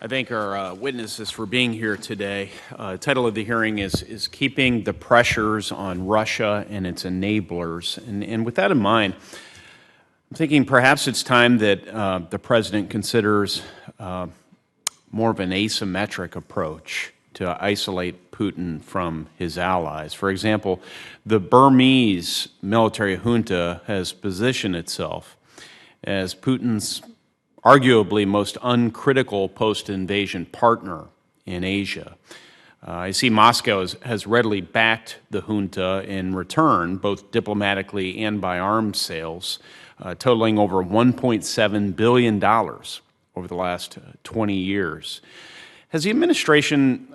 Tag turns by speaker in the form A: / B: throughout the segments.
A: I thank our witnesses for being here today. Title of the hearing is Keeping the Pressures on Russia and Its Enablers. And with that in mind, I'm thinking perhaps it's time that the President considers more of an asymmetric approach to isolate Putin from his allies. For example, the Burmese military junta has positioned itself as Putin's arguably most uncritical post-invasion partner in Asia. I see Moscow has readily backed the junta in return, both diplomatically and by arms sales, totaling over $1.7 billion over the last 20 years. Has the administration,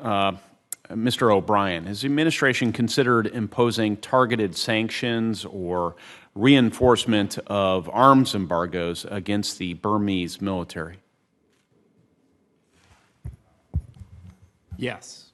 A: Mr. O'Brien, has the administration considered imposing targeted sanctions or reinforcement of arms embargoes against the Burmese military?
B: Yes.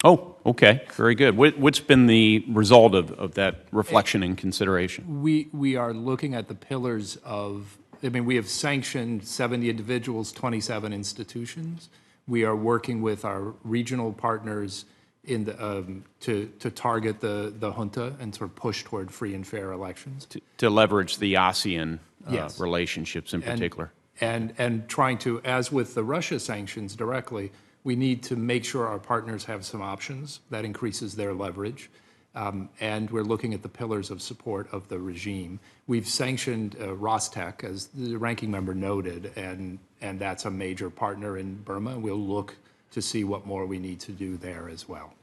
A: Oh, okay. Very good. What's been the result of that reflection and consideration?
B: We are looking at the pillars of, we have sanctioned 70 individuals, 27 institutions. We are working with our regional partners in the, to target the junta and sort of push toward free and fair elections.
A: To leverage the ASEAN
B: Yes.
A: relationships in particular.
B: And trying to, as with the Russia sanctions directly, we need to make sure our partners have some options that increases their leverage. And we're looking at the pillars of support of the regime. We've sanctioned Rostec, as the ranking member noted, and that's a major partner in Burma. We'll look to see what more we need to do there as well.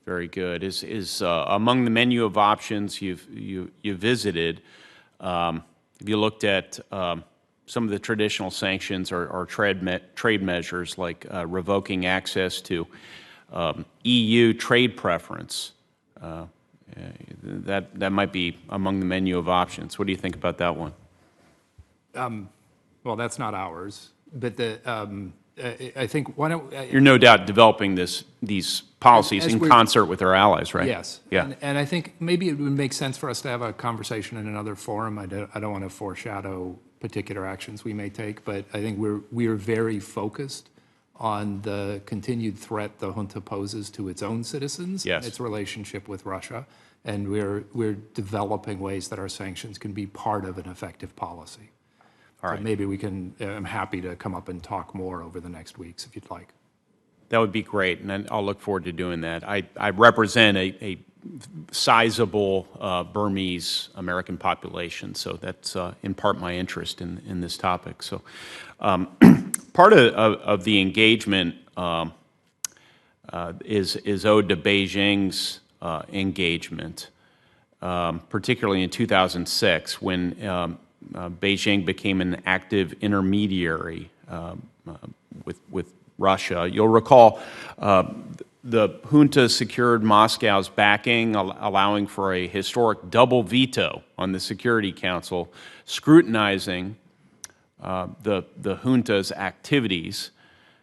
A: Very good. Is among the menu of options you visited, have you looked at some of the traditional sanctions or trade measures like revoking access to EU trade preference? That might be among the menu of options. What do you think about that one?
B: Well, that's not ours, but I think why don't
A: you're no doubt developing these policies in concert with our allies, right?
B: Yes.
A: Yeah.
B: And I think maybe it would make sense for us to have a conversation in another forum. I don't want to foreshadow particular actions we may take, but I think we're very focused on the continued threat the junta poses to its own citizens,
A: yes,
B: and its relationship with Russia, and we're developing ways that our sanctions can be part of an effective policy.
A: All right.
B: So maybe we can. I'm happy to come up and talk more over the next weeks if you'd like.
A: That would be great, and I'll look forward to doing that. I represent a sizable Burmese American population, so that's in part my interest in this topic. So part of the engagement is owed to Beijing's engagement, particularly in 2006 when Beijing became an active intermediary with Russia. You'll recall the junta secured Moscow's backing, allowing for a historic double veto on the Security Council, scrutinizing the junta's activities.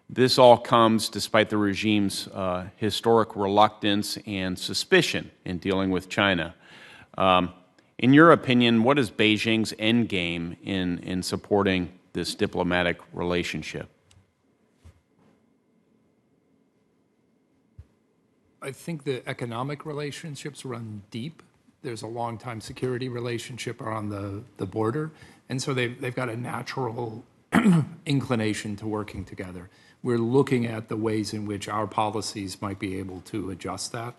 A: This all comes despite the regime's historic reluctance and suspicion in dealing with China. In your opinion, what is Beijing's endgame in supporting this diplomatic relationship?
B: I think the economic relationships run deep. There's a long-time security relationship around the border, and so they've got a natural inclination to working together. We're looking at the ways in which our policies might be able to adjust that,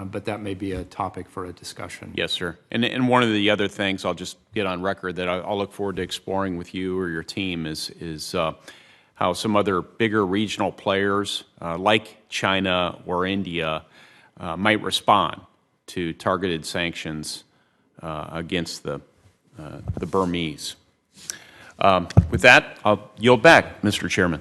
B: but that may be a topic for a discussion.
A: Yes, sir. And one of the other things I'll just get on record that I'll look forward to exploring with you or your team is how some other bigger regional players like China or India might respond to targeted sanctions against the Burmese. With that, I'll yield back, Mr. Chairman.